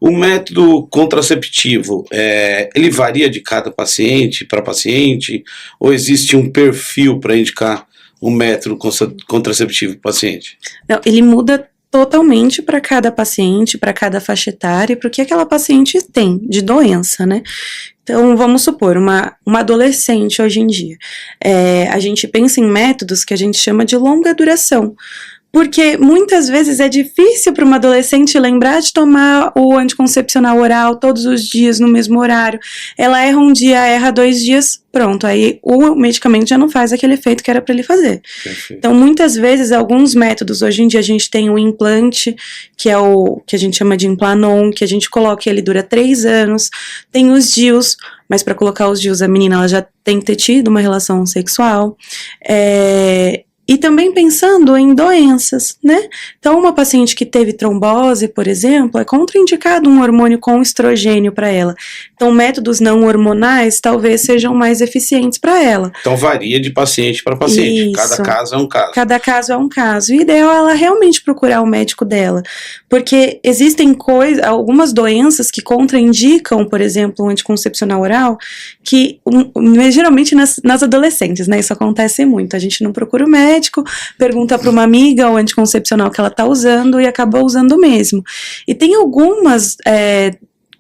O método contraceptivo, ele varia de cada paciente para paciente, ou existe um perfil para indicar um método contraceptivo para o paciente? Não, ele muda totalmente para cada paciente, para cada faixa etária, para o que aquela paciente tem de doença, né? Então, vamos supor, uma adolescente hoje em dia, a gente pensa em métodos que a gente chama de longa duração, porque muitas vezes é difícil para uma adolescente lembrar de tomar o anticoncepcional oral todos os dias no mesmo horário. Ela erra um dia, erra 2 dias, pronto, aí o medicamento já não faz aquele efeito que era para ele fazer. Perfeito. Então, muitas vezes, alguns métodos, hoje em dia a gente tem o implante, que é o que a gente chama de Implanon, que a gente coloca e ele dura 3 anos. Tem os DIUs, mas para colocar os DIUs, a menina ela já tem que ter tido uma relação sexual. E também pensando em doenças, né? Então, uma paciente que teve trombose, por exemplo, é contraindicado um hormônio com estrogênio para ela. Então, métodos não hormonais talvez sejam mais eficientes para ela. Então varia de paciente para paciente. Isso. Cada caso é um caso. Cada caso é um caso. O ideal é ela realmente procurar o médico dela, porque existem algumas doenças que contraindicam, por exemplo, um anticoncepcional oral, que geralmente nas adolescentes, né? Isso acontece muito. A gente não procura o médico, pergunta para uma amiga o anticoncepcional que ela está usando e acaba usando mesmo. E tem algumas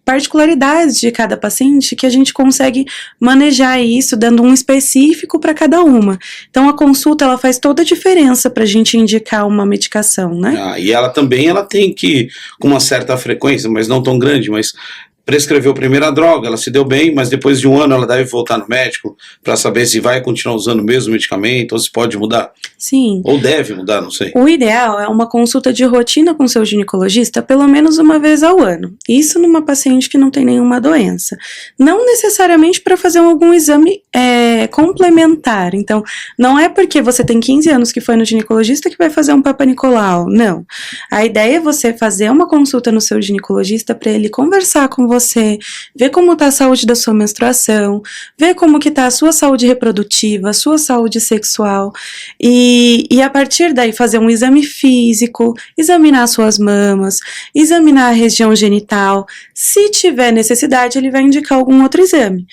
particularidades de cada paciente que a gente consegue manejar isso, dando um específico para cada uma. Então, a consulta, ela faz toda a diferença para a gente indicar uma medicação, né? E ela também tem que, com uma certa frequência, mas não tão grande, mas prescreveu primeiro a droga, ela se deu bem, mas depois de 1 ano ela deve voltar no médico para saber se vai continuar usando o mesmo medicamento ou se pode mudar. Sim. Ou deve mudar, não sei. O ideal é uma consulta de rotina com seu ginecologista pelo menos uma vez ao ano. Isso numa paciente que não tem nenhuma doença. Não necessariamente para fazer algum exame complementar. Então, não é porque você tem 15 anos que foi no ginecologista que vai fazer um Papa Nicolau. Não. A ideia é você fazer uma consulta no seu ginecologista para ele conversar com você, ver como está a saúde da sua menstruação, ver como que está a sua saúde reprodutiva, a sua saúde sexual, e a partir daí fazer um exame físico, examinar suas mamas, examinar a região genital. Se tiver necessidade, ele vai indicar algum outro exame.